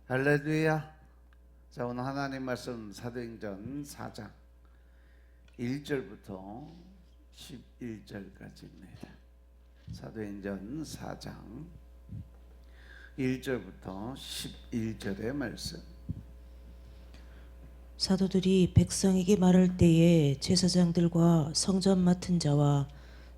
할렐루야. 자, 오늘 하나님 말씀 사도행전 4장 1절부터 11절까지입니다. 사도행전 4장 1절부터 11절의 말씀. 사도들이 백성에게 말할 때에 제사장들과 성전 맡은 자와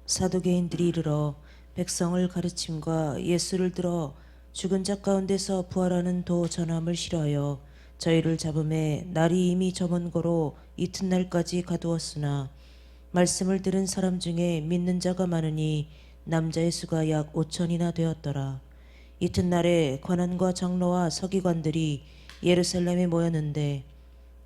사두개인들이 이르러 백성을 가르침과 예수를 들어 죽은 자 가운데서 부활하는 도 전함을 싫어하여 저희를 잡음에 날이 이미 저먼 거로 이튿날까지 가두었으나 말씀을 들은 사람 중에 믿는 자가 많으니 남자의 수가 약 5천이나 되었더라. 이튿날에 관원과 장로와 서기관들이 예루살렘에 모였는데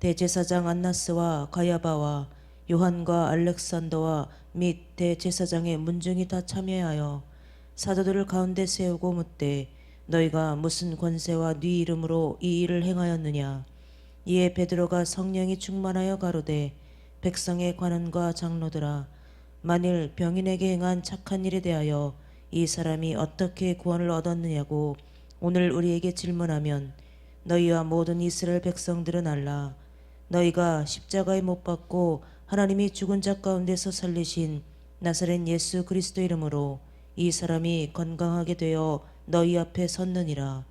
대제사장 안나스와 가야바와 요한과 알렉산더와 및 대제사장의 문중이 다 참여하여 사도들을 가운데 세우고 묻되 너희가 무슨 권세와 네 이름으로 이 일을 행하였느냐. 이에 베드로가 성령이 충만하여 가로되 백성의 관원과 장로들아, 만일 병인에게 행한 착한 일에 대하여 이 사람이 어떻게 구원을 얻었느냐고 오늘 우리에게 질문하면 너희와 모든 이스라엘 백성들은 알라. 너희가 십자가에 못 박고 하나님이 죽은 자 가운데서 살리신 나사렛 예수 그리스도 이름으로 이 사람이 건강하게 되어 너희 앞에 섰느니라.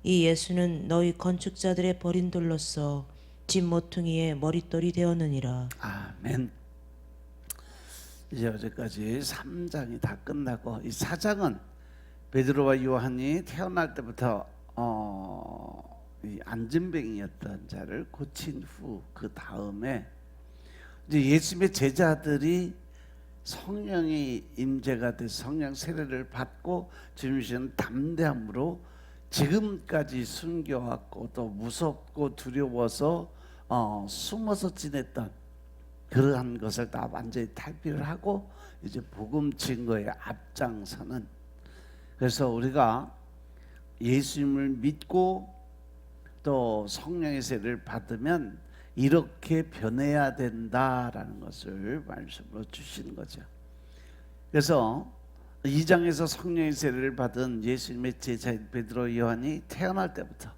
이 예수는 너희 건축자들의 버린 돌로서 집 모퉁이의 머릿돌이 되었느니라. 아멘. 이제 어제까지 3장이 다 끝나고 이 4장은 베드로와 요한이 태어날 때부터 이 안진뱅이였던 자를 고친 후 그 다음에 이제 예수님의 제자들이 성령이 임재가 돼 성령 세례를 받고 주님이신 담대함으로 지금까지 숨겨왔고 또 무섭고 두려워서 숨어서 지냈던 그러한 것을 다 완전히 탈피를 하고 이제 복음 증거에 앞장서는, 그래서 우리가 예수님을 믿고 또 성령의 세례를 받으면 이렇게 변해야 된다라는 것을 말씀으로 주시는 거죠. 그래서 2장에서 성령의 세례를 받은 예수님의 제자인 베드로 요한이 태어날 때부터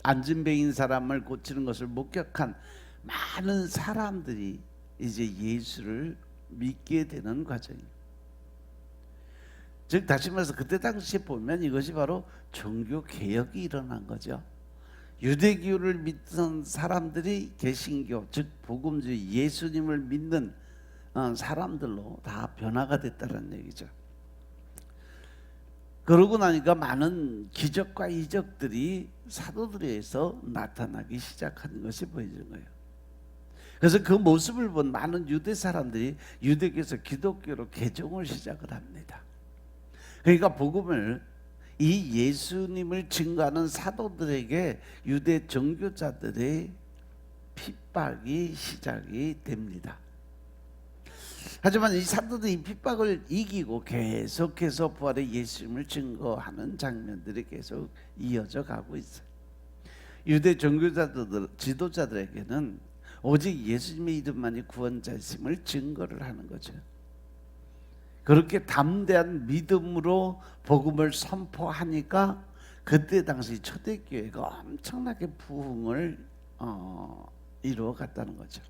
안진뱅인 사람을 고치는 것을 목격한 많은 사람들이 이제 예수를 믿게 되는 과정입니다. 즉 다시 말해서 그때 당시에 보면 이것이 바로 종교 개혁이 일어난 거죠. 유대교를 믿던 사람들이 개신교, 즉 복음주의 예수님을 믿는 사람들로 다 변화가 됐다는 얘기죠. 그러고 나니까 많은 기적과 이적들이 사도들에 의해서 나타나기 시작하는 것이 보여지는 거예요. 그래서 그 모습을 본 많은 유대 사람들이 유대교에서 기독교로 개종을 시작을 합니다. 그러니까 복음을 이 예수님을 증거하는 사도들에게 유대 정교자들의 핍박이 시작이 됩니다. 하지만 이 사도들이 이 핍박을 이기고 계속해서 부활의 예수님을 증거하는 장면들이 계속 이어져 가고 있어요. 유대 정교자들, 지도자들에게는 오직 예수님의 이름만이 구원자이심을 증거를 하는 거죠. 그렇게 담대한 믿음으로 복음을 선포하니까 그때 당시 초대교회가 엄청나게 부흥을 이루어갔다는 거죠.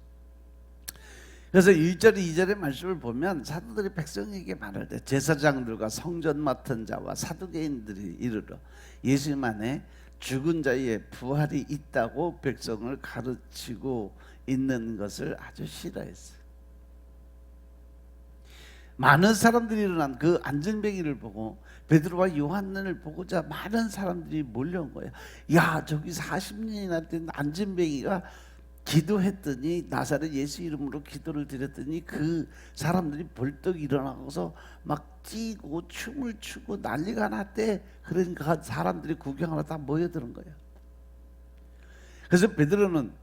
그래서 1절 2절의 말씀을 보면 사도들이 백성에게 말할 때 제사장들과 성전 맡은 자와 사두개인들이 이르러 예수님 안에 죽은 자의 부활이 있다고 백성을 가르치고 있는 것을 아주 싫어했어요. 많은 사람들이 일어난 그 안진뱅이를 보고 베드로와 요한을 보고자 많은 사람들이 몰려온 거예요. 야, 저기 40년이나 된 안진뱅이가 기도했더니 나사렛 예수 이름으로 기도를 드렸더니 그 사람들이 벌떡 일어나서 막 뛰고 춤을 추고 난리가 났대. 그러니까 사람들이 구경하러 다 모여드는 거예요. 그래서 베드로는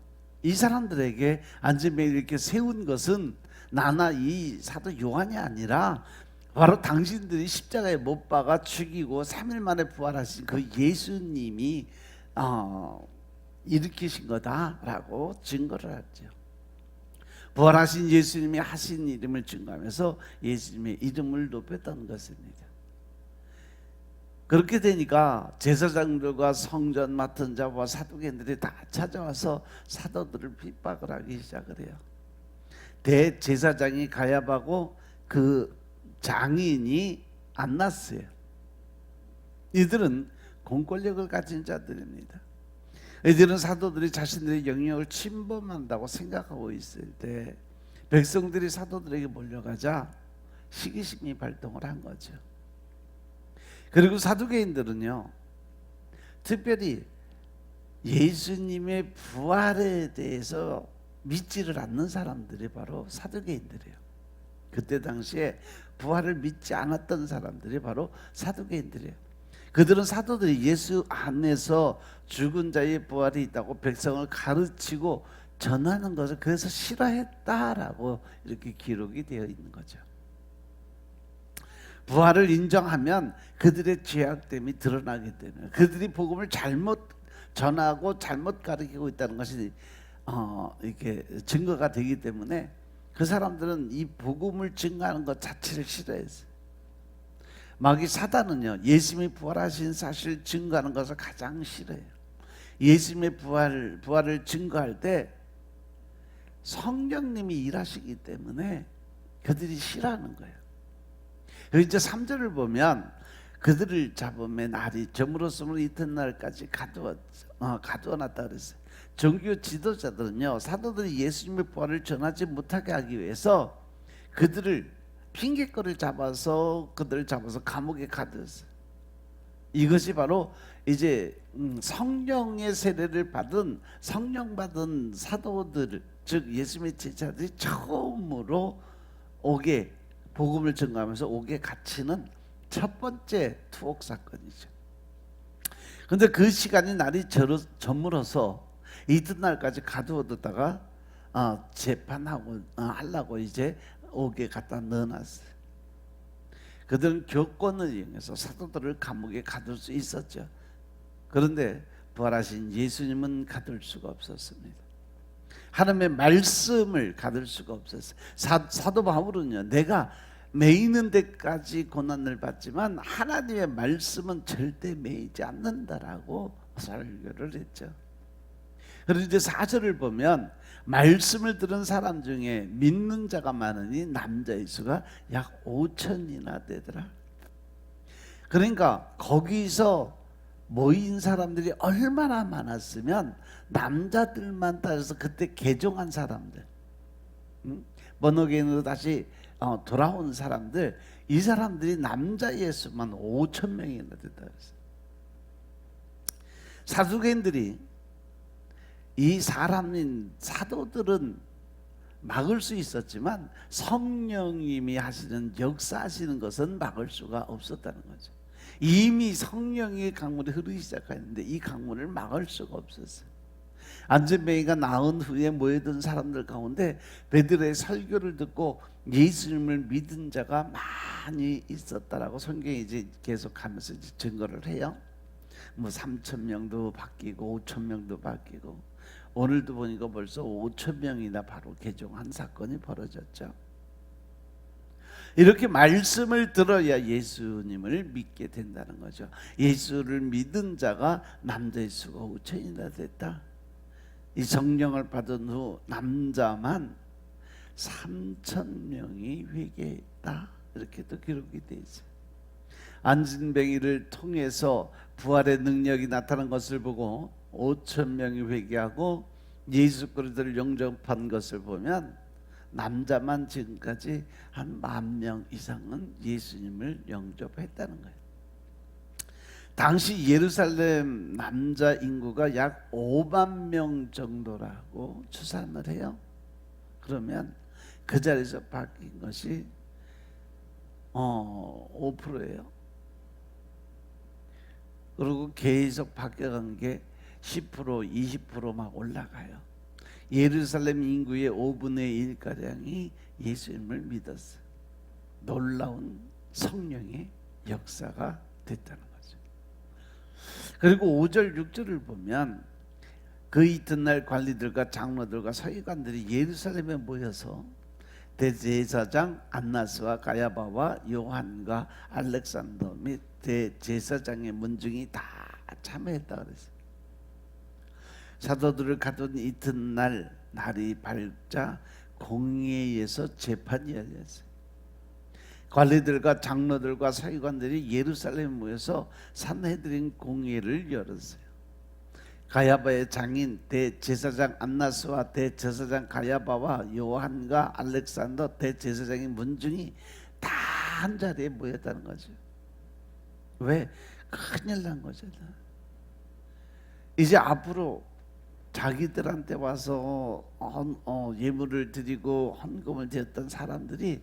이 사람들에게 안진뱅이를 이렇게 세운 것은 나나 이 사도 요한이 아니라 바로 당신들이 십자가에 못 박아 죽이고 3일 만에 부활하신 그 예수님이 일으키신 거다라고 증거를 하죠. 부활하신 예수님이 하신 이름을 증거하면서 예수님의 이름을 높였다는 것입니다. 그렇게 되니까 제사장들과 성전 맡은 자와 사두개인들이 다 찾아와서 사도들을 핍박을 하기 시작을 해요. 대제사장이 가야바고 그 장인이 안나스예요. 이들은 공권력을 가진 자들입니다. 이들은 사도들이 자신들의 영역을 침범한다고 생각하고 있을 때 백성들이 사도들에게 몰려가자 시기심이 발동을 한 거죠. 그리고 사두개인들은요, 특별히 예수님의 부활에 대해서 믿지를 않는 사람들이 바로 사두개인들이에요. 그때 당시에 부활을 믿지 않았던 사람들이 바로 사두개인들이에요. 그들은 사도들이 예수 안에서 죽은 자의 부활이 있다고 백성을 가르치고 전하는 것을 그래서 싫어했다라고 이렇게 기록이 되어 있는 거죠. 부활을 인정하면 그들의 죄악됨이 드러나기 때문에 그들이 복음을 잘못 전하고 잘못 가르치고 있다는 것이 이렇게 증거가 되기 때문에 그 사람들은 이 복음을 증거하는 것 자체를 싫어했어요. 마귀 사단은요, 예수님이 부활하신 사실을 증거하는 것을 가장 싫어해요. 예수님의 부활을 증거할 때 성령님이 일하시기 때문에 그들이 싫어하는 거예요. 그리고 이제 3절을 보면 그들을 잡음에 날이 저물었으므로 이튿날까지 가두어놨다 그랬어요. 종교 지도자들은요, 사도들이 예수님의 부활을 전하지 못하게 하기 위해서 그들을 핑계거리를 잡아서 감옥에 가두었어요. 이것이 바로 이제 성령의 세례를 받은 성령 받은 사도들, 즉 예수님의 제자들이 처음으로 옥에 복음을 전가하면서 옥에 갇히는 첫 번째 투옥 사건이죠. 그런데 그 시간이 날이 저물어서 이튿날까지 가두어뒀다가 재판하고 하려고 이제 옥에 갖다 넣어놨어요. 그들은 교권을 이용해서 사도들을 감옥에 가둘 수 있었죠. 그런데 부활하신 예수님은 가둘 수가 없었습니다. 하나님의 말씀을 가둘 수가 없었어요. 사도 바울은요, 내가 매이는 데까지 고난을 받지만 하나님의 말씀은 절대 매이지 않는다라고 설교를 했죠. 그리고 이제 4절을 보면 말씀을 들은 사람 중에 믿는 자가 많으니 남자의 수가 약 5천이나 되더라. 그러니까 거기서 모인 사람들이 얼마나 많았으면 남자들만 따져서 그때 개종한 사람들, 번호개인으로 다시 돌아온 사람들, 이 사람들이 남자의 수만 5천 명이나 됐다 그랬어요. 사두개인들이 이 사도들은 막을 수 있었지만 성령님이 하시는 역사하시는 것은 막을 수가 없었다는 거죠. 이미 성령의 강물이 흐르기 시작했는데 이 강물을 막을 수가 없었어요. 안전뱅이가 나은 후에 모여든 사람들 가운데 베드로의 설교를 듣고 예수님을 믿은 자가 많이 있었다라고 성경이 이제 계속하면서 이제 증거를 해요. 뭐 3천 명도 바뀌고 5천 명도 바뀌고 오늘도 보니까 벌써 5천 명이나 바로 개종한 사건이 벌어졌죠. 이렇게 말씀을 들어야 예수님을 믿게 된다는 거죠. 예수를 믿은 자가 남자의 수가 5천이나 됐다. 이 성령을 받은 후 남자만 3천 명이 회개했다. 이렇게 또 기록이 되어 있어요. 안진뱅이를 통해서 부활의 능력이 나타난 것을 보고 5천 명이 회개하고 예수 그리스도를 영접한 것을 보면 남자만 지금까지 한 10,000명 이상은 예수님을 영접했다는 거예요. 당시 예루살렘 남자 인구가 약 5만 명 정도라고 추산을 해요. 그러면 그 자리에서 바뀐 것이 5%예요. 그리고 계속 바뀌어간 게 10%, 20% 막 올라가요. 예루살렘 인구의 5분의 1가량이 예수님을 믿었어요. 놀라운 성령의 역사가 됐다는 거죠. 그리고 5절, 6절을 보면 그 이튿날 관리들과 장로들과 서기관들이 예루살렘에 모여서 대제사장 안나스와 가야바와 요한과 알렉산더 및 대제사장의 문중이 다 참여했다 그랬어요. 사도들을 가둔 이튿날 날이 밝자 공회에서 재판이 열렸어요. 관리들과 장로들과 서기관들이 예루살렘에 모여서 산헤드린 공회를 열었어요. 가야바의 장인 대제사장 안나스와 대제사장 가야바와 요한과 알렉산더 대제사장의 문중이 다 한자리에 모였다는 거죠. 왜? 큰일 난 거잖아. 이제 앞으로 자기들한테 와서 예물을 드리고 헌금을 드렸던 사람들이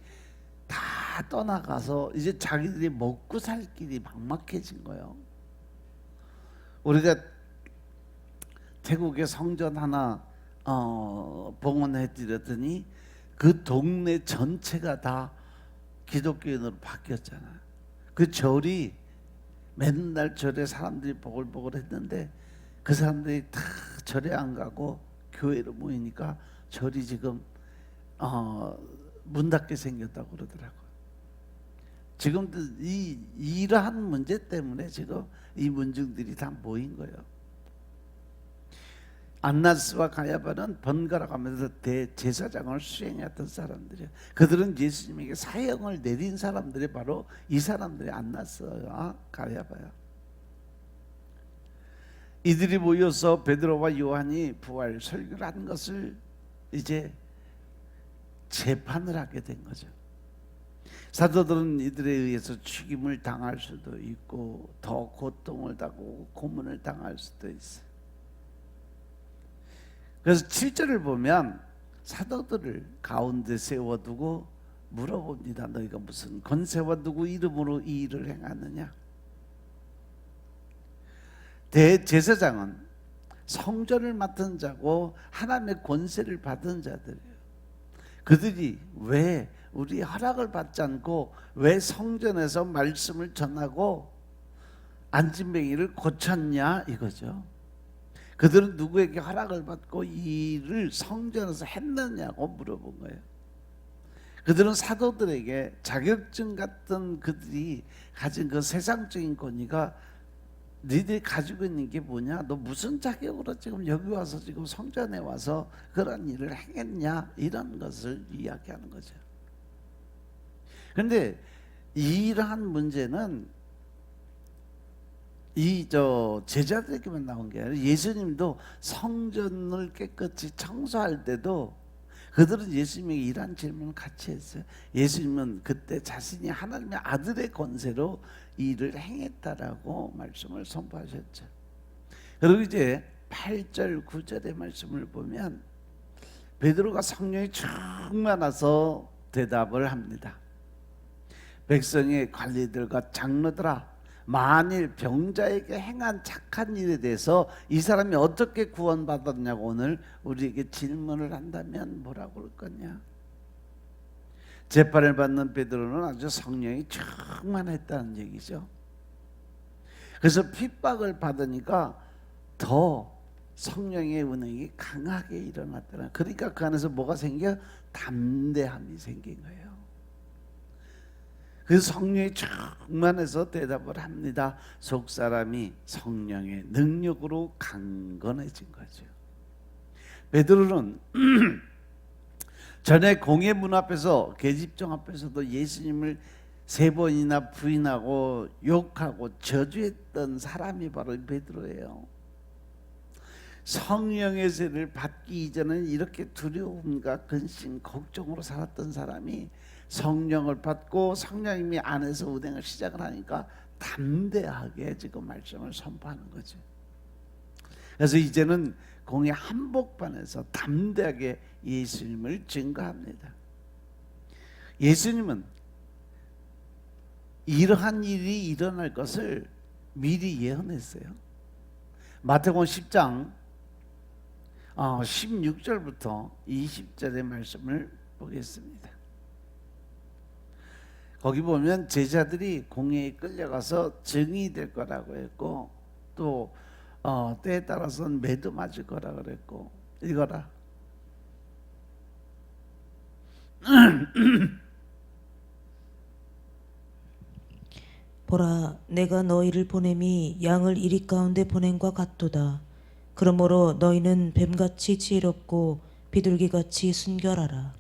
다 떠나가서 이제 자기들이 먹고 살 길이 막막해진 거예요. 우리가 태국에 성전 하나 봉헌해 드렸더니 그 동네 전체가 다 기독교인으로 바뀌었잖아요. 그 절이 맨날 절에 사람들이 보글보글 했는데 그 사람들이 다 절에 안 가고 교회로 모이니까 절이 지금 문 닫게 생겼다고 그러더라고요. 지금도 이러한 문제 때문에 지금 이 문중들이 다 모인 거예요. 안나스와 가야바는 번갈아 가면서 대제사장을 수행했던 사람들이에요. 그들은 예수님에게 사형을 내린 사람들이 바로 이 사람들이 안나스와 가야바야. 이들이 모여서 베드로와 요한이 부활 설교를 한 것을 이제 재판을 하게 된 거죠. 사도들은 이들에 의해서 죽임을 당할 수도 있고 더 고통을 당하고 고문을 당할 수도 있어요. 그래서 7절을 보면 사도들을 가운데 세워두고 물어봅니다. 너희가 무슨 권세와 누구 이름으로 이 일을 행하느냐? 대제사장은 성전을 맡은 자고 하나님의 권세를 받은 자들이에요. 그들이 왜 우리 허락을 받지 않고 왜 성전에서 말씀을 전하고 안진뱅이를 고쳤냐 이거죠. 그들은 누구에게 허락을 받고 이 일을 성전에서 했느냐고 물어본 거예요. 그들은 사도들에게 자격증 같은 그들이 가진 그 세상적인 권위가 너희들이 가지고 있는 게 뭐냐? 너 무슨 자격으로 지금 여기 와서 지금 성전에 와서 그런 일을 행했냐? 이런 것을 이야기하는 거죠. 그런데 이러한 문제는 제자들에게만 나온 게 아니라 예수님도 성전을 깨끗이 청소할 때도 그들은 예수님에게 이러한 질문을 같이 했어요. 예수님은 그때 자신이 하나님의 아들의 권세로 일을 행했다라고 말씀을 선포하셨죠. 그리고 이제 8절 9절의 말씀을 보면 베드로가 성령이 충만해서 대답을 합니다. 백성의 관리들과 장로들아, 만일 병자에게 행한 착한 일에 대해서 이 사람이 어떻게 구원받았냐고 오늘 우리에게 질문을 한다면 뭐라고 할 거냐? 재판을 받는 베드로는 아주 성령이 충만했다는 얘기죠. 그래서 핍박을 받으니까 더 성령의 운행이 강하게 일어났다는. 그러니까 그 안에서 뭐가 생겨? 담대함이 생긴 거예요. 그래서 성령이 충만해서 대답을 합니다. 속사람이 성령의 능력으로 강건해진 거죠. 베드로는 전에 공회 문 앞에서 계집종 앞에서도 예수님을 3번이나 부인하고 욕하고 저주했던 사람이 바로 베드로예요. 성령의 세를 받기 이전에는 이렇게 두려움과 근심, 걱정으로 살았던 사람이 성령을 받고 성령님이 안에서 운행을 시작을 하니까 담대하게 지금 말씀을 선포하는 거죠. 그래서 이제는 공회 한복판에서 담대하게 예수님을 증거합니다. 예수님은 이러한 일이 일어날 것을 미리 예언했어요. 마태복음 10장 16절부터 20절의 말씀을 보겠습니다. 거기 보면 제자들이 공회에 끌려가서 증이 될 거라고 했고 또 때에 따라서는 매도 맞을 거라고 그랬고 읽어라. 보라, 내가 너희를 보냄이 양을 이리 가운데 보냄과 같도다. 그러므로 너희는 뱀같이 지혜롭고 비둘기같이 순결하라.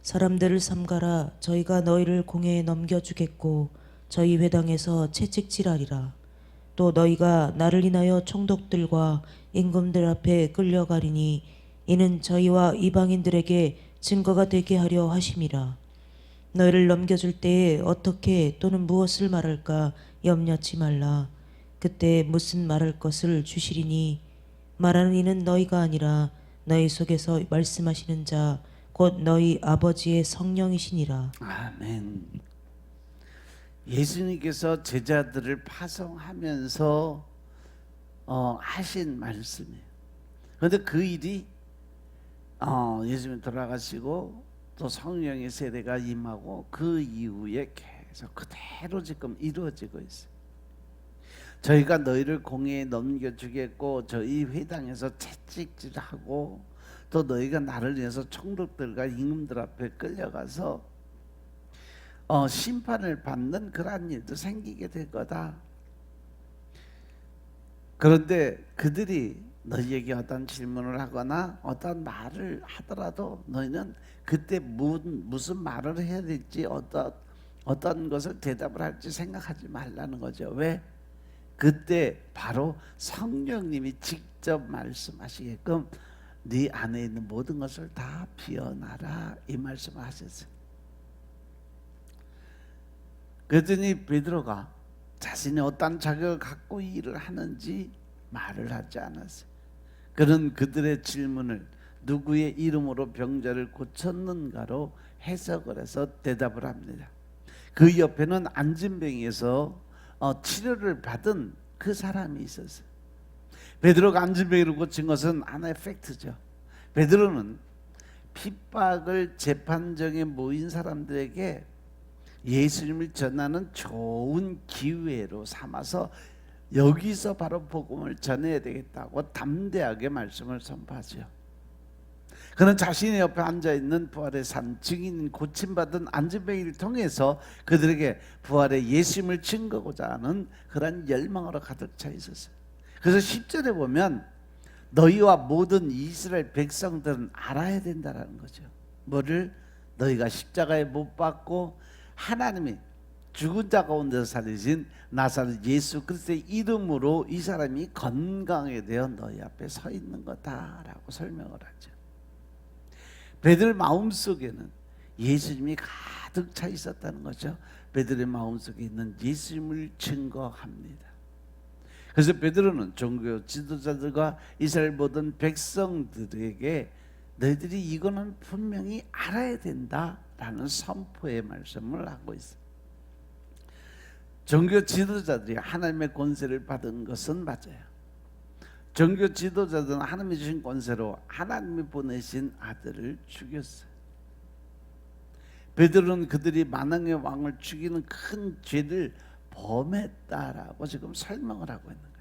사람들을 삼가라. 저희가 너희를 공회에 넘겨주겠고 저희 회당에서 채찍질하리라. 또 너희가 나를 인하여 총독들과 임금들 앞에 끌려가리니 이는 저희와 이방인들에게 증거가 되게 하려 하심이라. 너희를 넘겨줄 때에 어떻게 또는 무엇을 말할까 염려치 말라. 그때 무슨 말할 것을 주시리니 말하는 이는 너희가 아니라 너희 속에서 말씀하시는 자 곧 너희 아버지의 성령이시니라. 아멘. 예수님께서 제자들을 파송하면서 하신 말씀이에요. 그런데 그 일이 예수님 돌아가시고 또 성령의 세례가 임하고 그 이후에 계속 그대로 지금 이루어지고 있어요. 저희가 너희를 공회에 넘겨주겠고 저희 회당에서 채찍질하고 또 너희가 나를 위해서 총독들과 임금들 앞에 끌려가서 심판을 받는 그러한 일도 생기게 될 거다. 그런데 그들이 너희에게 어떤 질문을 하거나 어떤 말을 하더라도 너희는 그때 무슨 말을 해야 될지 어떤 것을 대답을 할지 생각하지 말라는 거죠. 왜? 그때 바로 성령님이 직접 말씀하시게끔 네 안에 있는 모든 것을 다 비워놔라 이 말씀을 하셨어요. 그랬더니 베드로가 자신이 어떤 자격을 갖고 이 일을 하는지 말을 하지 않았어요. 그는 그들의 질문을 누구의 이름으로 병자를 고쳤는가로 해석을 해서 대답을 합니다. 그 옆에는 안진뱅이에서 치료를 받은 그 사람이 있었어요. 베드로가 안진뱅이를 고친 것은 하나의 팩트죠. 베드로는 핍박을 재판정에 모인 사람들에게 예수님을 전하는 좋은 기회로 삼아서 여기서 바로 복음을 전해야 되겠다고 담대하게 말씀을 선포하죠. 그는 자신의 옆에 앉아있는 부활의 산 증인 고침받은 안진뱅이를 통해서 그들에게 부활의 예수님을 증거하고자 하는 그런 열망으로 가득 차 있었어요. 그래서 10절에 보면 너희와 모든 이스라엘 백성들은 알아야 된다라는 거죠. 뭐를? 너희가 십자가에 못 박고 하나님이 죽은 자 가운데서 살리신 나사렛 예수 그리스도의 이름으로 이 사람이 건강하게 되어 너희 앞에 서 있는 거다라고 설명을 하죠. 베드로의 마음속에는 예수님이 가득 차 있었다는 거죠. 베드로의 마음속에 있는 예수님을 증거합니다. 그래서 베드로는 종교 지도자들과 이스라엘 모든 백성들에게 너희들이 이거는 분명히 알아야 된다라는 선포의 말씀을 하고 있습니다. 종교 지도자들이 하나님의 권세를 받은 것은 맞아요. 종교 지도자들은 하나님이 주신 권세로 하나님이 보내신 아들을 죽였어요. 베드로는 그들이 만왕의 왕을 죽이는 큰 죄를 범했다라고 지금 설명을 하고 있는 거예요.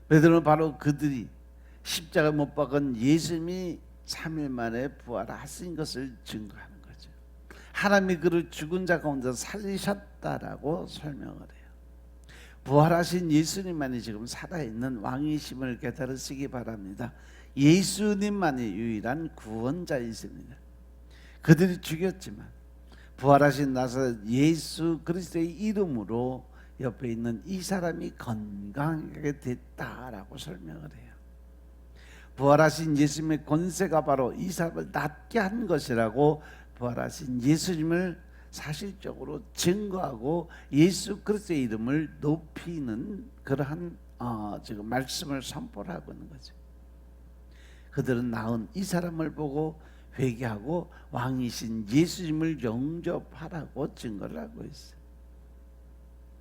베드로는 바로 그들이 십자가 못 박은 예수님이 3일 만에 부활하신 것을 증거하는 거죠. 하나님이 그를 죽은 자 가운데서 살리셨다라고 설명을 해요. 부활하신 예수님만이 지금 살아있는 왕이심을 깨달으시기 바랍니다. 예수님만이 유일한 구원자이십니다. 그들이 죽였지만 부활하신 나사렛 예수 그리스도의 이름으로 옆에 있는 이 사람이 건강하게 됐다라고 설명을 해요. 부활하신 예수님의 권세가 바로 이 사람을 낫게 한 것이라고 부활하신 예수님을 사실적으로 증거하고 예수 그리스도의 이름을 높이는 그러한 지금 말씀을 선포를 하고 있는 거죠. 그들은 나은 이 사람을 보고 회개하고 왕이신 예수님을 영접하라고 증거를 하고 있어요.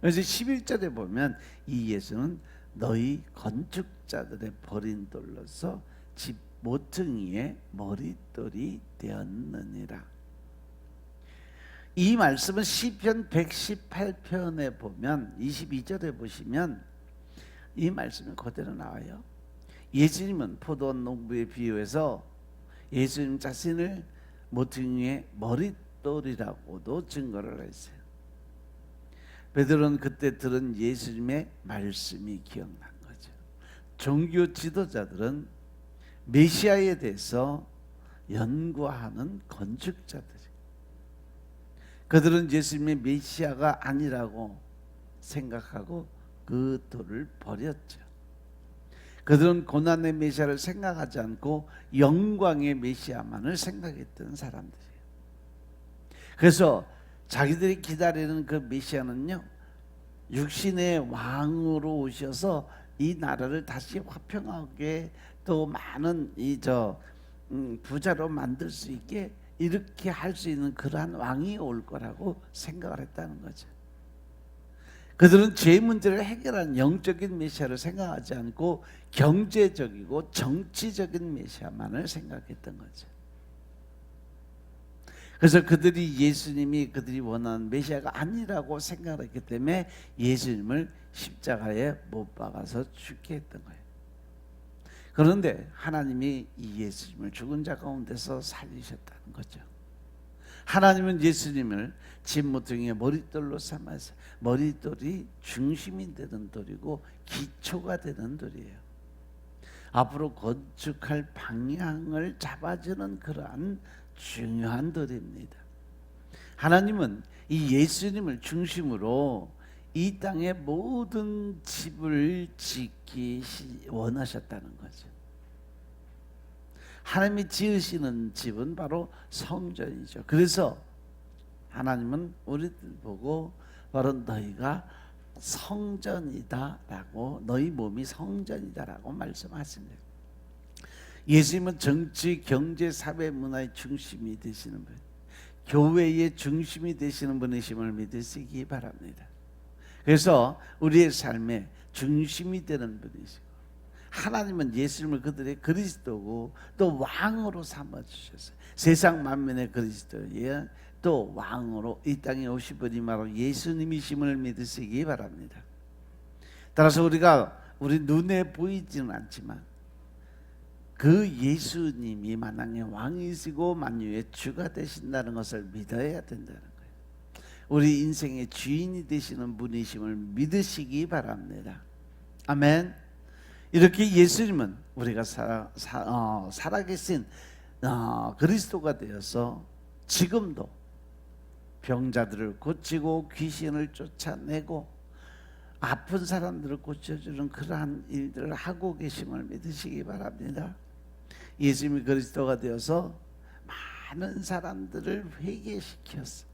그래서 11절에 보면 이 예수는 너희 건축자들의 버린 돌로서 집 모퉁이의 머릿돌이 되었느니라. 이 말씀은 시편 118편에 보면 22절에 보시면 이 말씀이 그대로 나와요. 예수님은 포도원 농부에 비유해서 예수님 자신을 모퉁이의 머릿돌이라고도 증거를 했어요. 베드로는 그때 들은 예수님의 말씀이 기억난 거죠. 종교 지도자들은 메시아에 대해서 연구하는 건축자들이, 그들은 예수님의 메시아가 아니라고 생각하고 그 도를 버렸죠. 그들은 고난의 메시아를 생각하지 않고 영광의 메시아만을 생각했던 사람들이에요. 그래서 자기들이 기다리는 그 메시아는요, 육신의 왕으로 오셔서 이 나라를 다시 화평하게 또 많은 부자로 만들 수 있게 이렇게 할 수 있는 그러한 왕이 올 거라고 생각을 했다는 거죠. 그들은 죄 문제를 해결하는 영적인 메시아를 생각하지 않고 경제적이고 정치적인 메시아만을 생각했던 거죠. 그래서 그들이 예수님이 그들이 원하는 메시아가 아니라고 생각했기 때문에 예수님을 십자가에 못 박아서 죽게 했던 거예요. 그런데 하나님이 이 예수님을 죽은 자 가운데서 살리셨다는 거죠. 하나님은 예수님을 진모퉁이의 머릿돌로 삼아서, 머릿돌이 중심이 되는 돌이고 기초가 되는 돌이에요. 앞으로 건축할 방향을 잡아주는 그러한 중요한 돌입니다. 하나님은 이 예수님을 중심으로 이 땅의 모든 집을 짓기 원하셨다는 거죠. 하나님이 지으시는 집은 바로 성전이죠. 그래서 하나님은 우리들 보고 바로 너희가 성전이다라고, 너희 몸이 성전이다라고 말씀하십니다. 예수님은 정치, 경제, 사회, 문화의 중심이 되시는 분, 교회의 중심이 되시는 분이심을 믿으시기 바랍니다. 그래서 우리의 삶의 중심이 되는 분이시고, 하나님은 예수님을 그들의 그리스도고 또 왕으로 삼아주셨어요. 세상 만민의 그리스도에 또 왕으로 이 땅에 오신 분이 바로 예수님이심을 믿으시기 바랍니다. 따라서 우리 눈에 보이지는 않지만 그 예수님이 만왕의 왕이시고 만유의 주가 되신다는 것을 믿어야 된다는 거예요. 우리 인생의 주인이 되시는 분이심을 믿으시기 바랍니다. 아멘. 이렇게 예수님은 우리가 살아계신 그리스도가 되어서 지금도 병자들을 고치고 귀신을 쫓아내고 아픈 사람들을 고쳐주는 그러한 일들을 하고 계심을 믿으시기 바랍니다. 예수님이 그리스도가 되어서 많은 사람들을 회개시켰어.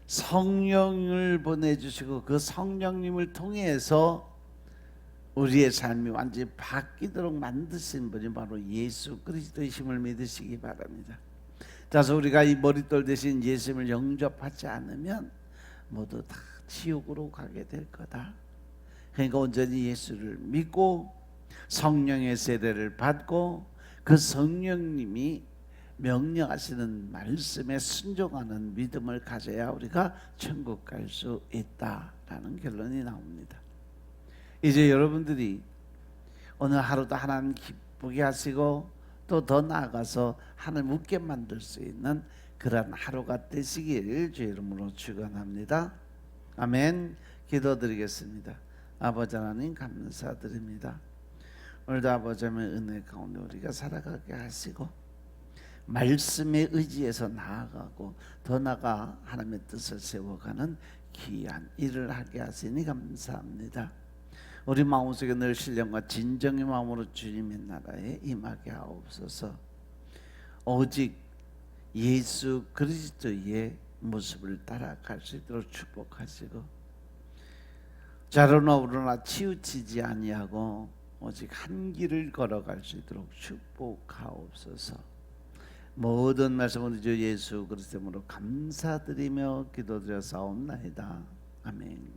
성령을 보내주시고 그 성령님을 통해서 우리의 삶이 완전히 바뀌도록 만드신 분이 바로 예수 그리스도이심을 믿으시기 바랍니다. 따라서 우리가 이 머릿돌 대신 예수님을 영접하지 않으면 모두 다 지옥으로 가게 될 거다. 그러니까 온전히 예수를 믿고 성령의 세례를 받고 그 성령님이 명령하시는 말씀에 순종하는 믿음을 가져야 우리가 천국 갈 수 있다라는 결론이 나옵니다. 이제 여러분들이 오늘 하루도 하나님 기쁘게 하시고 또 더 나아가서 하나님 웃게 만들 수 있는 그런 하루가 되시길 주의 이름으로 축원합니다. 아멘. 기도드리겠습니다. 아버지 하나님 감사드립니다. 오늘도 아버지 하나님의 은혜 가운데 우리가 살아가게 하시고 말씀에 의지해서 나아가고 더 나아가 하나님의 뜻을 세워가는 귀한 일을 하게 하시니 감사합니다. 우리 마음속에 늘 신령과 진정의 마음으로 주님의 나라에 임하게 하옵소서. 오직 예수 그리스도의 모습을 따라갈 수 있도록 축복하시고 좌로나 우로나 치우치지 아니하고 오직 한 길을 걸어갈 수 있도록 축복하옵소서. 모든 말씀을 주 예수 그리스도로 감사드리며 기도드려 사옵나이다. 아멘.